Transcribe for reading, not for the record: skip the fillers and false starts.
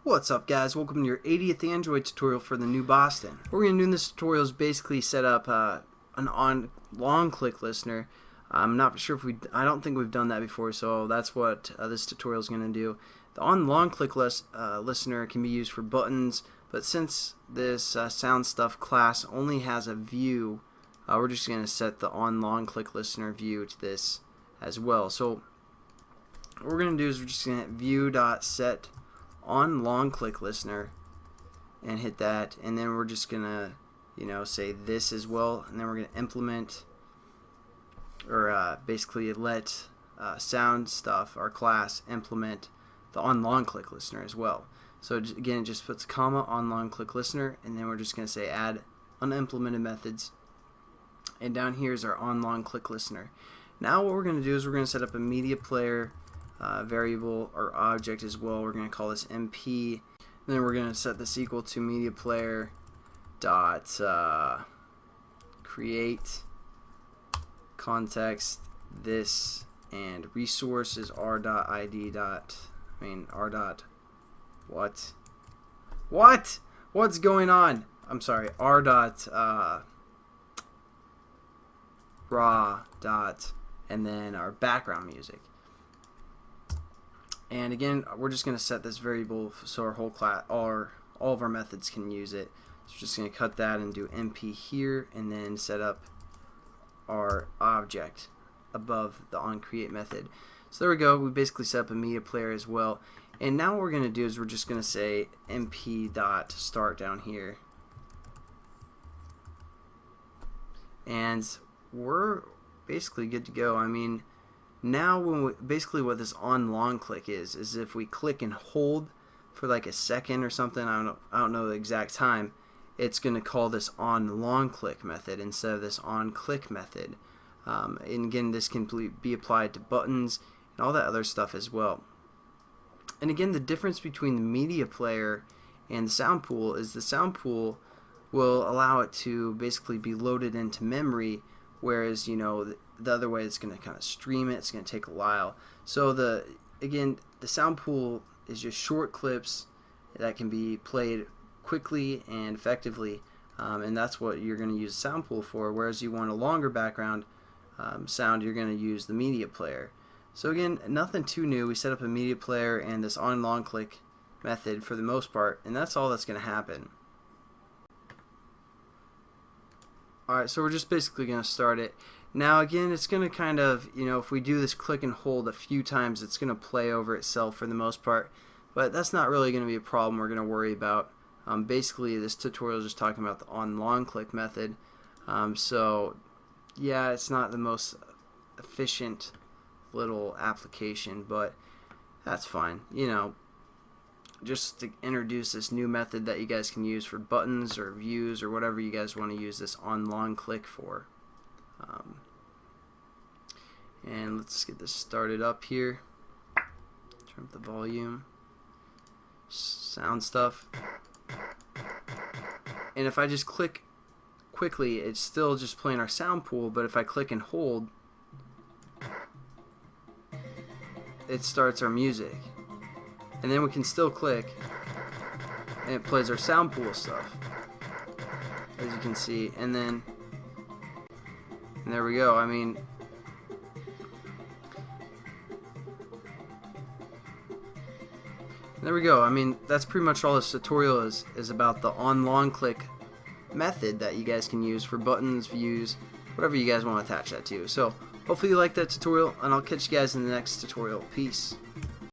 What's up, guys? Welcome to your 80th Android tutorial for the new Boston. What we're going to do in this tutorial is basically set up an OnLongClick listener. I'm not sure if I don't think we've done that before, so that's what this tutorial is going to do. The OnLongClick listener can be used for buttons, but since this sound stuff class only has a view, we're just going to set the OnLongClick listener view to this as well. So what we're going to do is we're just going to view.set OnLongClick listener and hit that, and then we're just gonna say this as well, and then we're gonna implement or basically let sound stuff, our class, implement the OnLongClick listener as well. So again, it just puts a comma OnLongClick listener, and then we're just gonna say add unimplemented methods, and down here is our OnLongClick listener. Now what we're gonna do is we're gonna set up a media player variable or object as well. We're going to call this MP, and then we're going to set this equal to media player dot create context this, and resource is r dot id dot r dot what's going on, I'm sorry, r dot raw dot, and then our background music. And again, we're just going to set this variable so our whole class, all of our methods can use it. So we're just going to cut that and do MP here, and then set up our object above the onCreate method. So there we go. We basically set up a media player as well. And now what we're going to do is we're just going to say MP dot start down here, and we're basically good to go. Now basically what this OnLongClick is if we click and hold for like a second or something, I don't know the exact time, it's going to call this OnLongClick method instead of this OnClick method. And again, this can be applied to buttons and all that other stuff as well. And again, the difference between the media player and the sound pool is the sound pool will allow it to basically be loaded into memory, whereas the other way it's going to kind of stream it. It's going to take a while. So again, the sound pool is just short clips that can be played quickly and effectively, and that's what you're going to use the sound pool for. Whereas you want a longer background sound, you're going to use the media player. So again, nothing too new. We set up a media player and this OnLongClick method for the most part, and that's all that's going to happen. Alright, so we're just basically going to start it. Now again, it's going to kind of, if we do this click and hold a few times, it's going to play over itself for the most part, but that's not really going to be a problem we're going to worry about. Basically, this tutorial is just talking about the OnLongClick method. So yeah, it's not the most efficient little application, but that's fine. Just to introduce this new method that you guys can use for buttons or views or whatever you guys want to use this OnLongClick for. And let's get this started up here. Turn up the volume. Sound stuff. And if I just click quickly, it's still just playing our sound pool, but if I click and hold, it starts our music. And then we can still click and it plays our sound pool stuff, as you can see. And then there we go. There we go. That's pretty much all this tutorial is about the OnLongClick method that you guys can use for buttons, views, whatever you guys want to attach that to. So hopefully you liked that tutorial, and I'll catch you guys in the next tutorial. Peace.